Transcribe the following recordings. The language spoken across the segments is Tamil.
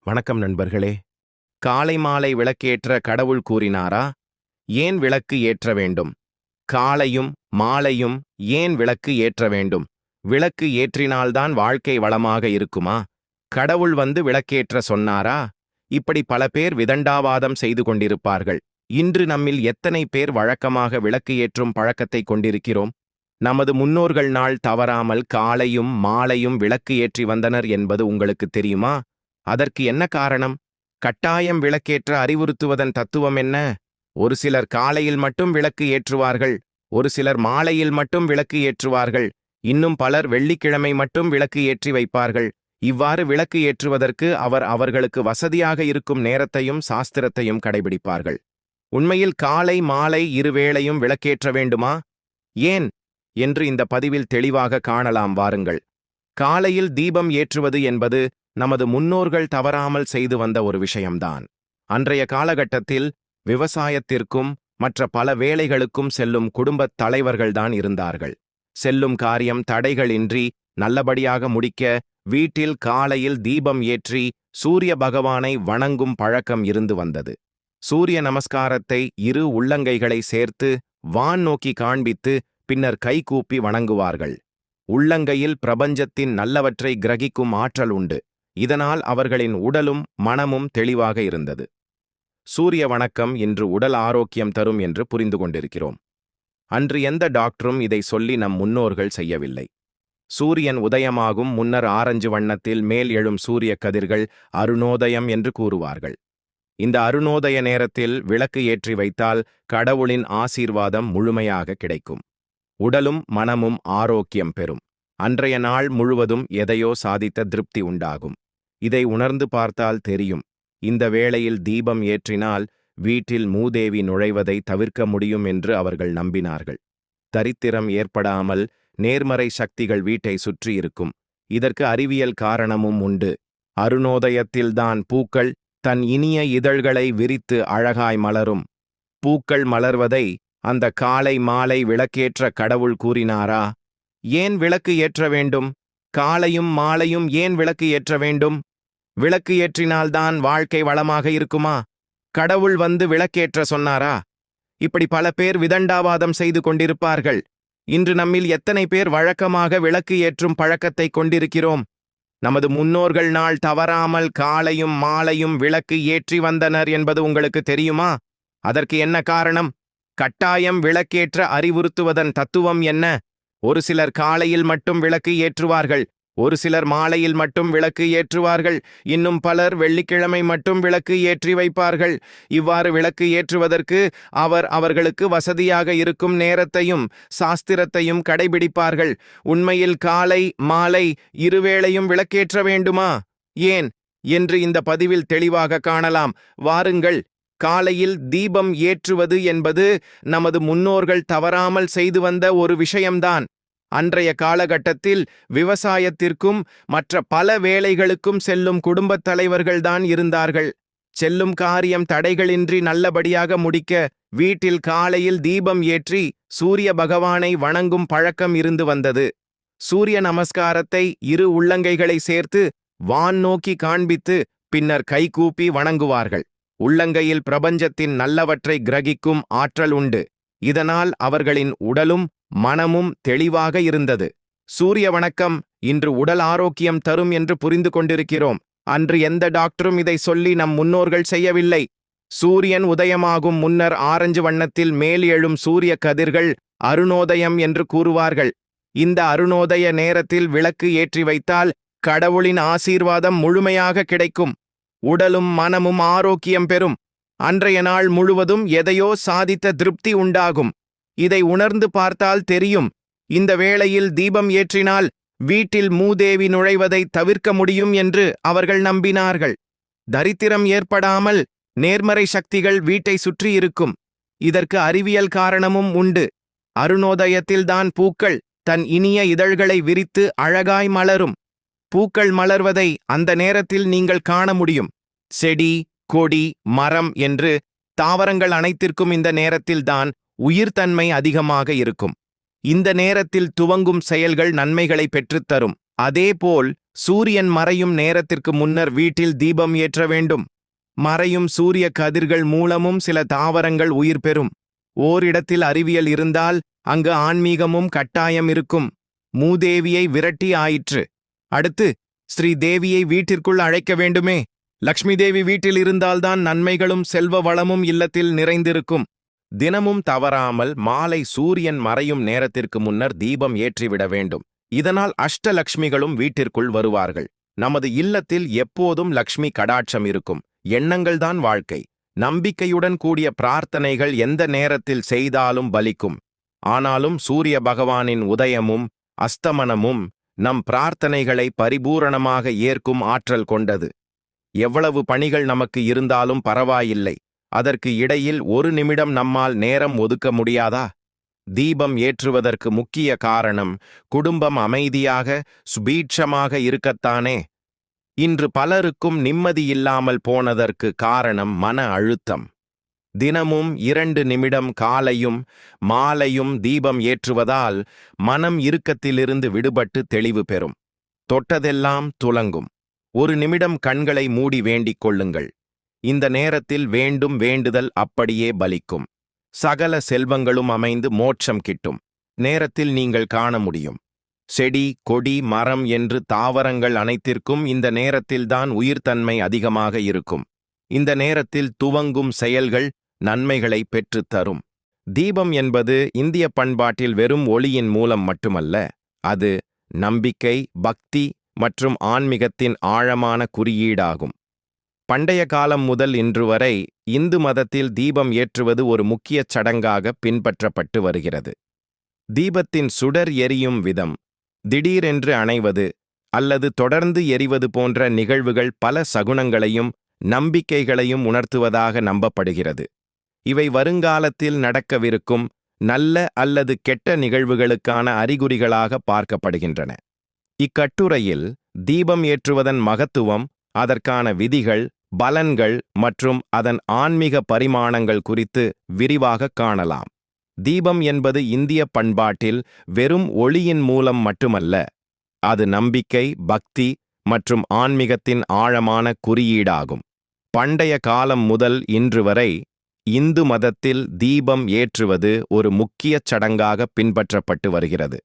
வணக்கம் நண்பர்களே. காலை மாலை விளக்கேற்ற கடவுள் கூறினாரா? ஏன் விளக்கு ஏற்ற வேண்டும்? காலையும் மாலையும் ஏன் விளக்கு ஏற்ற வேண்டும்? விளக்கு ஏற்றினால்தான் வாழ்க்கை வளமாக இருக்குமா? கடவுள் வந்து விளக்கேற்ற சொன்னாரா? இப்படி பல பேர் விதண்டாவாதம் செய்து கொண்டிருப்பார்கள். இன்று நம்மில் எத்தனை பேர் வழக்கமாக விளக்கு ஏற்றும் பழக்கத்தை கொண்டிருக்கிறோம்? நமது முன்னோர்கள் நாள் தவறாமல் காலையும் மாலையும் விளக்கு ஏற்றி வந்தனர் என்பது உங்களுக்கு தெரியுமா? அதற்கு என்ன காரணம்? கட்டாயம் விளக்கேற்ற அறிவுறுத்துவதன் தத்துவம் என்ன? ஒரு சிலர் காலையில் மட்டும் விளக்கு ஏற்றுவார்கள், ஒரு சிலர் மாலையில் மட்டும் விளக்கு ஏற்றுவார்கள், இன்னும் பலர் வெள்ளிக்கிழமை மட்டும் விளக்கு ஏற்றி வைப்பார்கள். இவ்வாறு விளக்கு ஏற்றுவதற்கு அவர்களுக்கு வசதியாக இருக்கும் நேரத்தையும் சாஸ்திரத்தையும் கடைபிடிப்பார்கள். உண்மையில் காலை மாலை இருவேளையும் விளக்கேற்ற வேண்டுமா? ஏன் என்று இந்த பதிவில் தெளிவாக காணலாம் வாருங்கள். காலையில் தீபம் ஏற்றுவது என்பது நமது முன்னோர்கள் தவறாமல் செய்து வந்த ஒரு விஷயம்தான். அன்றைய காலகட்டத்தில் விவசாயத்திற்கும் மற்ற பல வேலைகளுக்கும் செல்லும் குடும்பத் தலைவர்கள்தான் இருந்தார்கள். செல்லும் காரியம் தடைகளின்றி நல்லபடியாக முடிக்க வீட்டில் காலையில் தீபம் ஏற்றி சூரிய பகவானை வணங்கும் பழக்கம் இருந்து வந்தது. சூரிய நமஸ்காரத்தை இரு உள்ளங்கைகளை சேர்த்து வான் நோக்கி காண்பித்து பின்னர் கைகூப்பி வணங்குவார்கள். உள்ளங்கையில் பிரபஞ்சத்தின் நல்லவற்றை கிரகிக்கும் ஆற்றல் உண்டு. இதனால் அவர்களின் உடலும் மனமும் தெளிவாக இருந்தது. சூரிய வணக்கம் இன்று உடல் ஆரோக்கியம் தரும் என்று புரிந்து கொண்டிருக்கிறோம். அன்று எந்த டாக்டரும் இதை சொல்லி நம் முன்னோர்கள் செய்யவில்லை. சூரியன் உதயமாகும் முன்னர் ஆரஞ்சு வண்ணத்தில் மேல் எழும் சூரிய கதிர்கள் அருணோதயம் என்று கூறுவார்கள். இந்த அருணோதய நேரத்தில் விளக்கு ஏற்றி வைத்தால் கடவுளின் ஆசீர்வாதம் முழுமையாக கிடைக்கும். உடலும் மனமும் ஆரோக்கியம் பெறும். அன்றைய நாள் முழுவதும் எதையோ சாதித்த திருப்தி உண்டாகும். இதை உணர்ந்து பார்த்தால் தெரியும். இந்த வேளையில் தீபம் ஏற்றினால் வீட்டில் மூதேவி நுழைவதை தவிர்க்க முடியும் என்று அவர்கள் நம்பினார்கள். தரித்திரம் ஏற்படாமல் நேர்மறை சக்திகள் வீட்டை சுற்றி இருக்கும். இதற்கு அறிவியல் காரணமும் உண்டு. அருணோதயத்தில்தான் பூக்கள் தன் இனிய இதழ்களை விரித்து அழகாய் மலரும். பூக்கள் மலர்வதை அந்த காலை மாலை விளக்கேற்ற கடவுள் கூறினாரா? ஏன் விளக்கு ஏற்ற வேண்டும்? காலையும் மாலையும் ஏன் விளக்கு ஏற்ற வேண்டும்? விளக்கு ஏற்றினால்தான் வாழ்க்கை வளமாக இருக்குமா? கடவுள் வந்து விளக்கேற்ற சொன்னாரா? இப்படி பல பேர் விதண்டாவாதம் செய்து கொண்டிருப்பார்கள். இன்று நம்மில் எத்தனை பேர் வழக்கமாக விளக்கு ஏற்றும் பழக்கத்தை கொண்டிருக்கிறோம்? நமது முன்னோர்கள் நாள் தவறாமல் காலையும் மாலையும் விளக்கு ஏற்றி வந்தனர் என்பது உங்களுக்கு தெரியுமா? அதற்கு என்ன காரணம்? கட்டாயம் விளக்கேற்ற அறிவுறுத்துவதன் தத்துவம் என்ன? ஒரு சிலர் காலையில் மட்டும் விளக்கு ஏற்றுவார்கள், ஒரு சிலர் மாலையில் மட்டும் விளக்கு ஏற்றுவார்கள், இன்னும் பலர் வெள்ளிக்கிழமை மட்டும் விளக்கு ஏற்றி வைப்பார்கள். இவ்வாறு விளக்கு ஏற்றுவதற்கு அவர்களுக்கு வசதியாக இருக்கும் நேரத்தையும் சாஸ்திரத்தையும் கடைபிடிப்பார்கள். உண்மையில் காலை மாலை இருவேளையும் விளக்கேற்ற வேண்டுமா? ஏன் என்று இந்த பதிவில் தெளிவாக காணலாம். வாருங்கள். காலையில் தீபம் ஏற்றுவது என்பது நமது முன்னோர்கள் தவறாமல் செய்து வந்த ஒரு விஷயம்தான். அன்றைய காலகட்டத்தில் விவசாயத்திற்கும் மற்ற பல வேலைகளுக்கும் செல்லும் குடும்பத் தலைவர்கள்தான் இருந்தார்கள். செல்லும் காரியம் தடைகளின்றி நல்லபடியாக முடிக்க வீட்டில் காலையில் தீபம் ஏற்றி சூரிய பகவானை வணங்கும் பழக்கம் இருந்து வந்தது. சூரிய நமஸ்காரத்தை இரு உள்ளங்கைகளை சேர்த்து வான் நோக்கி காண்பித்து பின்னர் கைகூப்பி வணங்குவார்கள். உள்ளங்கையில் பிரபஞ்சத்தின் நல்லவற்றை கிரகிக்கும் ஆற்றல் உண்டு. இதனால் அவர்களின் உடலும் மனமும் தெளிவாக இருந்தது. சூரிய வணக்கம் இன்று உடல் ஆரோக்கியம் தரும் என்று புரிந்து கொண்டிருக்கிறோம். அன்று எந்த டாக்டரும் இதை சொல்லி நம் முன்னோர்கள் செய்யவில்லை. சூரியன் உதயமாகும் முன்னர் ஆரஞ்சு வண்ணத்தில் மேல் எழும் சூரிய கதிர்கள் அருணோதயம் என்று கூறுவார்கள். இந்த அருணோதய நேரத்தில் விளக்கு ஏற்றி வைத்தால் கடவுளின் ஆசீர்வாதம் முழுமையாக கிடைக்கும். உடலும் மனமும் ஆரோக்கியம் பெறும். அன்றைய நாள் முழுவதும் எதையோ சாதித்த திருப்தி உண்டாகும். இதை உணர்ந்து பார்த்தால் தெரியும். இந்த வேளையில் தீபம் ஏற்றினால் வீட்டில் மூதேவி நுழைவதை தவிர்க்க முடியும் என்று அவர்கள் நம்பினார்கள். தரித்திரம் ஏற்படாமல் நேர்மறை சக்திகள் வீட்டை சுற்றி இருக்கும். இதற்கு அறிவியல் காரணமும் உண்டு. அருணோதயத்தில்தான் பூக்கள் தன் இனிய இதழ்களை விரித்து அழகாய் மலரும். பூக்கள் மலர்வதை அந்த நேரத்தில் நீங்கள் காண முடியும். செடி, கொடி, மரம் என்று தாவரங்கள் அனைத்திற்கும் இந்த நேரத்தில்தான் உயிர்த்தன்மை அதிகமாக இருக்கும். இந்த நேரத்தில் துவங்கும் செயல்கள் நன்மைகளை பெற்றுத்தரும். அதேபோல் சூரியன் மறையும் நேரத்திற்கு முன்னர் வீட்டில் தீபம் ஏற்ற வேண்டும். மறையும் சூரிய கதிர்கள் மூலமும் சில தாவரங்கள் உயிர் பெறும். ஓரிடத்தில் அறிவியல் இருந்தால் அங்கு ஆன்மீகமும் கட்டாயம் இருக்கும். மூதேவியை விரட்டி ஆயிற்று. அடுத்து ஸ்ரீதேவியை வீட்டிற்குள் அழைக்க வேண்டுமே. லக்ஷ்மி தேவி வீட்டில் இருந்தால்தான் நன்மைகளும் செல்வ வளமும் இல்லத்தில் நிறைந்திருக்கும். தினமும் தவறாமல் மாலை சூரியன் மறையும் நேரத்திற்கு முன்னர் தீபம் ஏற்றிவிட வேண்டும். இதனால் அஷ்டலக்ஷ்மிகளும் வீட்டிற்குள் வருவார்கள். நமது இல்லத்தில் எப்போதும் லக்ஷ்மி கடாட்சம் இருக்கும். எண்ணங்கள்தான் வாழ்க்கை. நம்பிக்கையுடன் கூடிய பிரார்த்தனைகள் எந்த நேரத்தில் செய்தாலும் பலிக்கும். ஆனாலும் சூரிய பகவானின் உதயமும் அஸ்தமனமும் நம் பிரார்த்தனைகளை பரிபூரணமாக ஏற்கும் ஆற்றல் கொண்டது. எவ்வளவு பணிகள் நமக்கு இருந்தாலும் பரவாயில்லை. அதற்கு இடையில் ஒரு நிமிடம் நம்மால் நேரம் ஒதுக்க முடியாதா? தீபம் ஏற்றுவதற்கு முக்கிய காரணம் குடும்பம் அமைதியாக சுபீட்சமாக இருக்கத்தானே. இன்று பலருக்கும் நிம்மதியில்லாமல் போனதற்கு காரணம் மன அழுத்தம். தினமும் 2 நிமிடம் காலையும் மாலையும் தீபம் ஏற்றுவதால் மனம் இறுக்கத்திலிருந்து விடுபட்டு தெளிவு பெறும். தொட்டதெல்லாம் துலங்கும். 1 நிமிடம் கண்களை மூடி வேண்டிக் கொள்ளுங்கள். இந்த நேரத்தில் வேண்டும் வேண்டுதல் அப்படியே பலிக்கும். சகல செல்வங்களும் அமைந்து மோட்சம் கிட்டும். நேரத்தில் நீங்கள் காண முடியும். செடி கொடி மரம் என்று தாவரங்கள் அனைத்திற்கும் இந்த நேரத்தில்தான் உயிர்த்தன்மை அதிகமாக இருக்கும். இந்த நேரத்தில் துவங்கும் செயல்கள் நன்மைகளை பெற்றுத் தரும். தீபம் என்பது இந்திய பண்பாட்டில் வெறும் ஒளியின் மூலம் மட்டுமல்ல, அது நம்பிக்கை, பக்தி மற்றும் ஆன்மீகத்தின் ஆழமான குறியீடாகும். பண்டைய காலம் முதல் இன்று வரை இந்து மதத்தில் தீபம் ஏற்றுவது ஒரு முக்கிய சடங்காக பின்பற்றப்பட்டு வருகிறது. தீபத்தின் சுடர் எரியும் விதம், திடீரென்று அணைவது அல்லது தொடர்ந்து எரிவது போன்ற நிகழ்வுகள் பல சகுனங்களையும் நம்பிக்கைகளையும் உணர்த்துவதாக நம்பப்படுகிறது. இவை வருங்காலத்தில் நடக்கவிருக்கும் நல்ல அல்லது கெட்ட நிகழ்வுகளுக்கான அறிகுறிகளாக பார்க்கப்படுகின்றன. இக்கட்டுரையில் தீபம் ஏற்றுவதன் மகத்துவம், அதற்கான விதிகள், பலன்கள் மற்றும் அதன் ஆன்மீக பரிமாணங்கள் குறித்து விரிவாக காணலாம். தீபம் என்பது இந்திய பண்பாட்டில் வெறும் ஒளியின் மூலம் மட்டுமல்ல, அது நம்பிக்கை, பக்தி மற்றும் ஆன்மீகத்தின் ஆழமான குறியீடாகும். பண்டைய காலம் முதல் இன்று வரை இந்து மதத்தில் தீபம் ஏற்றுவது ஒரு முக்கிய சடங்காக பின்பற்றப்பட்டு வருகிறது.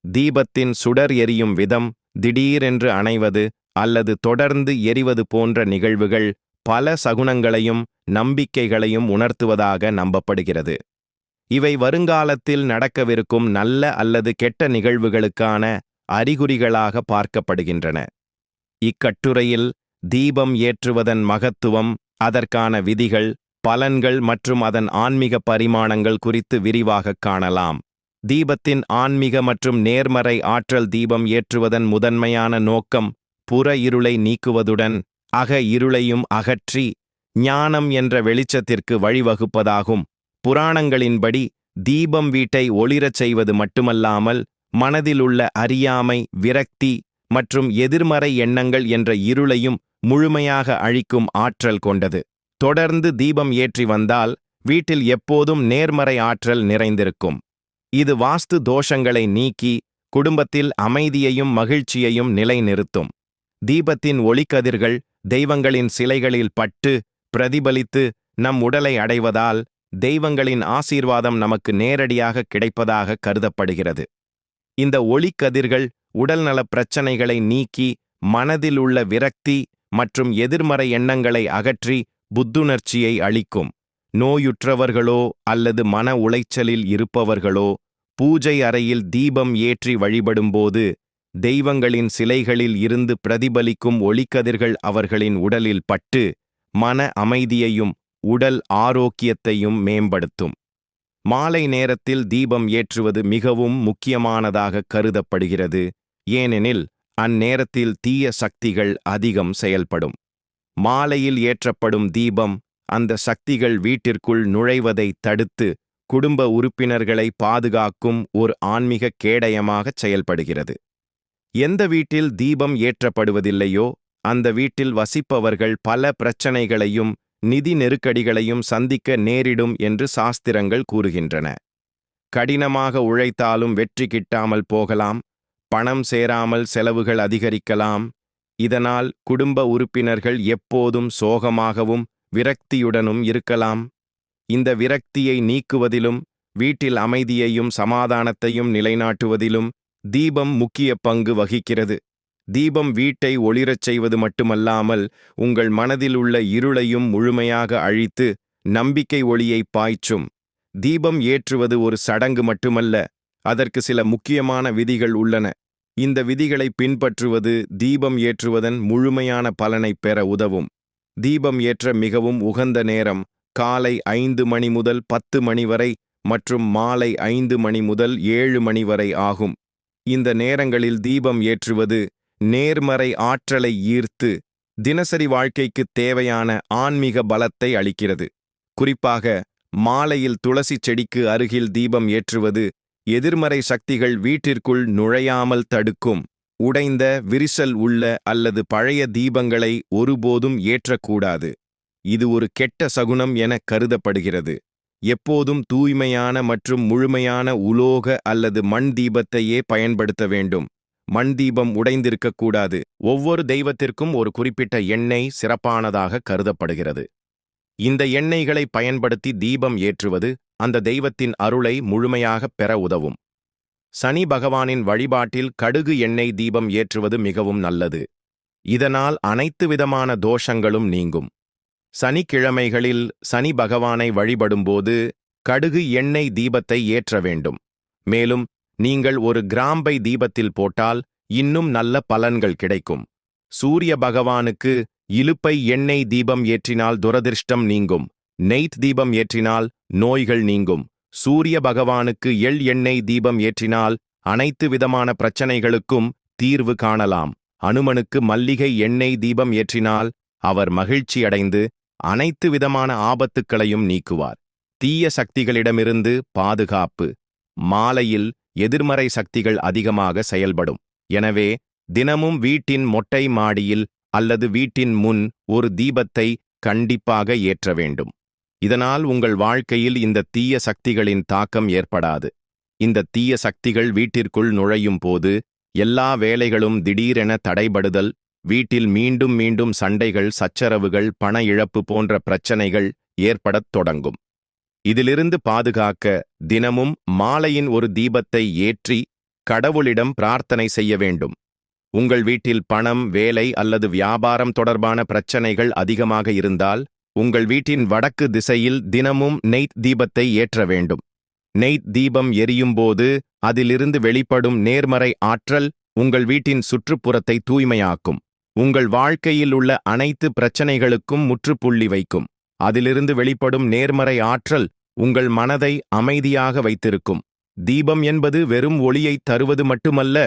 தீபத்தின் சுடர் எரியும் விதம், திடீரென்று அணைவது அல்லது தொடர்ந்து எரிவது போன்ற நிகழ்வுகள் பல சகுனங்களையும் நம்பிக்கைகளையும் உணர்த்துவதாக நம்பப்படுகிறது. இவை வருங்காலத்தில் நடக்கவிருக்கும் நல்ல அல்லது கெட்ட நிகழ்வுகளுக்கான அறிகுறிகளாக பார்க்கப்படுகின்றன. இக்கட்டுரையில் தீபம் ஏற்றுவதன் மகத்துவம், அதற்கான விதிகள், பலன்கள் மற்றும் அதன் ஆன்மீக பரிமாணங்கள் குறித்து விரிவாக காணலாம். தீபத்தின் ஆன்மீக மற்றும் நேர்மறை ஆற்றல். தீபம் ஏற்றுவதன் முதன்மையான நோக்கம் புற இருளை நீக்குவதுடன் அக இருளையும் அகற்றி ஞானம் என்ற வெளிச்சத்திற்கு வழிவகுப்பதாகும். புராணங்களின்படி தீபம் வீட்டை ஒளிரச் செய்வது மட்டுமல்லாமல் மனதிலுள்ள அறியாமை, விரக்தி மற்றும் எதிர்மறை எண்ணங்கள் என்ற இருளையும் முழுமையாக அழிக்கும் ஆற்றல் கொண்டது. தொடர்ந்து தீபம் ஏற்றி வந்தால் வீட்டில் எப்போதும் நேர்மறை ஆற்றல் நிறைந்திருக்கும். இது வாஸ்து தோஷங்களை நீக்கி குடும்பத்தில் அமைதியையும் மகிழ்ச்சியையும் நிலைநிறுத்தும். தீபத்தின் ஒளிக்கதிர்கள் தெய்வங்களின் சிலைகளில் பட்டு பிரதிபலித்து நம் உடலை அடைவதால் தெய்வங்களின் ஆசீர்வாதம் நமக்கு நேரடியாக கிடைப்பதாக கருதப்படுகிறது. இந்த ஒளிக்கதிர்கள் உடல்நலப் பிரச்சனைகளை நீக்கி மனதில் உள்ள விரக்தி மற்றும் எதிர்மறை எண்ணங்களை அகற்றி புத்துணர்ச்சியை அளிக்கும். நோயுற்றவர்களோ அல்லது மன உளைச்சலில் இருப்பவர்களோ பூஜை அறையில் தீபம் ஏற்றி வழிபடும்போது தெய்வங்களின் சிலைகளில் இருந்து பிரதிபலிக்கும் ஒளிக்கதிர்கள் அவர்களின் உடலில் பட்டு மன அமைதியையும் உடல் ஆரோக்கியத்தையும் மேம்படுத்தும். மாலை நேரத்தில் தீபம் ஏற்றுவது மிகவும் முக்கியமானதாக கருதப்படுகிறது. ஏனெனில் அந்நேரத்தில் தீய சக்திகள் அதிகம் செயல்படும். மாலையில் ஏற்றப்படும் தீபம் அந்த சக்திகள் வீட்டிற்குள் நுழைவதை தடுத்து குடும்ப உறுப்பினர்களை பாதுகாக்கும் ஒரு ஆன்மீக கேடயமாக செயல்படுகிறது. எந்த வீட்டில் தீபம் ஏற்றப்படுவதில்லையோ அந்த வீட்டில் வசிப்பவர்கள் பல பிரச்சனைகளையும் நிதி நெருக்கடிகளையும் சந்திக்க நேரிடும் என்று சாஸ்திரங்கள் கூறுகின்றன. கடினமாக உழைத்தாலும் வெற்றி கிட்டாமல் போகலாம், பணம் சேராமல் செலவுகள் அதிகரிக்கலாம், இதனால் குடும்ப உறுப்பினர்கள் எப்போதும் சோகமாகவும் விரக்தியுடனும் இருக்கலாம். இந்த விரக்தியை நீக்குவதிலும் வீட்டில் அமைதியையும் சமாதானத்தையும் நிலைநாட்டுவதிலும் தீபம் முக்கிய பங்கு வகிக்கிறது. தீபம் வீட்டை ஒளிரச் செய்வது மட்டுமல்லாமல் உங்கள் மனதில் உள்ள இருளையும் முழுமையாக அழித்து நம்பிக்கை ஒளியை பாய்ச்சும். தீபம் ஏற்றுவது ஒரு சடங்கு மட்டுமல்ல, அதற்கு சில முக்கியமான விதிகள் உள்ளன. இந்த விதிகளை பின்பற்றுவது தீபம் ஏற்றுவதன் முழுமையான பலனை பெற உதவும். தீபம் ஏற்ற மிகவும் உகந்த நேரம் காலை 5 மணி முதல் 10 மணி வரை மற்றும் மாலை 5 மணி முதல் 7 மணி வரை ஆகும். இந்த நேரங்களில் தீபம் ஏற்றுவது நேர்மறை ஆற்றலை ஈர்த்து தினசரி வாழ்க்கைக்கு தேவையான ஆன்மீக பலத்தை அளிக்கிறது. குறிப்பாக மாலையில் துளசி செடிக்கு அருகில் தீபம் ஏற்றுவது எதிர்மறை சக்திகள் வீட்டிற்குள் நுழையாமல் தடுக்கும். உடைந்த, விரிசல் உள்ள அல்லது பழைய தீபங்களை ஒருபோதும் ஏற்றக்கூடாது. இது ஒரு கெட்ட சகுனம் என கருதப்படுகிறது. எப்போதும் தூய்மையான மற்றும் முழுமையான உலோக அல்லது மண் தீபத்தையே பயன்படுத்த வேண்டும். மண் தீபம் உடைந்திருக்கக்கூடாது. ஒவ்வொரு தெய்வத்திற்கும் ஒரு குறிப்பிட்ட எண்ணெய் சிறப்பானதாக கருதப்படுகிறது. இந்த எண்ணெய்களை பயன்படுத்தி தீபம் ஏற்றுவது அந்த தெய்வத்தின் அருளை முழுமையாகப் பெற உதவும். சனி பகவானின் வழிபாட்டில் கடுகு எண்ணெய் தீபம் ஏற்றுவது மிகவும் நல்லது. இதனால் அனைத்து விதமான தோஷங்களும் நீங்கும். சனிக்கிழமைகளில் சனி பகவானை வழிபடும்போது கடுகு எண்ணெய் தீபத்தை ஏற்ற வேண்டும். மேலும் நீங்கள் ஒரு கிராம்பை தீபத்தில் போட்டால் இன்னும் நல்ல பலன்கள் கிடைக்கும். சூரிய பகவானுக்கு இலுப்பை எண்ணெய் தீபம் ஏற்றினால் துரதிர்ஷ்டம் நீங்கும். நெய்த் தீபம் ஏற்றினால் நோய்கள் நீங்கும். சூரிய பகவானுக்கு எள் எண்ணெய் தீபம் ஏற்றினால் அனைத்து விதமான பிரச்சனைகளுக்கும் தீர்வு காணலாம். அனுமனுக்கு மல்லிகை எண்ணெய் தீபம் ஏற்றினால் அவர் மகிழ்ச்சியடைந்து அனைத்து விதமான ஆபத்துக்களையும் நீக்குவார். தீய சக்திகளிடமிருந்து பாதுகாப்பு. மாலையில் எதிர்மறை சக்திகள் அதிகமாக செயல்படும். எனவே தினமும் வீட்டின் மொட்டை மாடியில் அல்லது வீட்டின் முன் ஒரு தீபத்தை கண்டிப்பாக ஏற்ற வேண்டும். இதனால் உங்கள் வாழ்க்கையில் இந்த தீய சக்திகளின் தாக்கம் ஏற்படாது. இந்த தீய சக்திகள் வீட்டிற்குள் நுழையும் போது எல்லா வேலைகளும் திடீரென தடைபடுதல், வீட்டில் மீண்டும் மீண்டும் சண்டைகள், சச்சரவுகள், பண இழப்பு போன்ற பிரச்சனைகள் ஏற்படத் தொடங்கும். இதிலிருந்து பாதுகாக்க தினமும் மாலையின் ஒரு தீபத்தை ஏற்றி கடவுளிடம் பிரார்த்தனை செய்ய வேண்டும். உங்கள் வீட்டில் பணம், வேலை அல்லது வியாபாரம் தொடர்பான பிரச்சனைகள் அதிகமாக இருந்தால் உங்கள் வீட்டின் வடக்கு திசையில் தினமும் நெய்த் தீபத்தை ஏற்ற வேண்டும். நெய்த் தீபம் எரியும்போது அதிலிருந்து வெளிப்படும் நேர்மறை ஆற்றல் உங்கள் வீட்டின் சுற்றுப்புறத்தை தூய்மையாக்கும். உங்கள் வாழ்க்கையில் உள்ள அனைத்து பிரச்சனைகளுக்கும் முற்றுப்புள்ளி வைக்கும். அதிலிருந்து வெளிப்படும் நேர்மறை ஆற்றல் உங்கள் மனதை அமைதியாக வைத்திருக்கும். தீபம் என்பது வெறும் ஒளியை தருவது மட்டுமல்ல,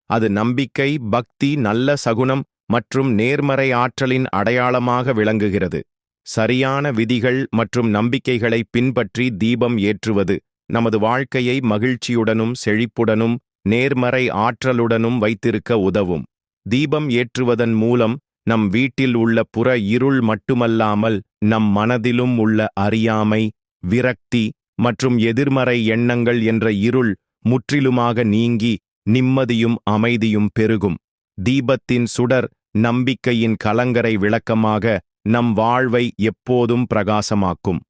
அது நம்பிக்கை, பக்தி, நல்ல சகுனம் மற்றும் நேர்மறை ஆற்றலின் அடையாளமாக விளங்குகிறது. சரியான விதிகள் மற்றும் நம்பிக்கைகளை பின்பற்றி தீபம் ஏற்றுவது நமது வாழ்க்கையை மகிழ்ச்சியுடனும் செழிப்புடனும் நேர்மறை ஆற்றலுடனும் வைத்திருக்க உதவும். தீபம் ஏற்றுவதன் மூலம் நம் வீட்டில் உள்ள புற இருள் மட்டுமல்லாமல் நம் மனதிலும் உள்ள அறியாமை, விரக்தி மற்றும் எதிர்மறை எண்ணங்கள் என்ற இருள் முற்றிலுமாக நீங்கி நிம்மதியும் அமைதியும் பெருகும். தீபத்தின் சுடர் நம்பிக்கையின் கலங்கரை விளக்கமாக நம் வாழ்வை எப்போதும் பிரகாசமாக்கும்.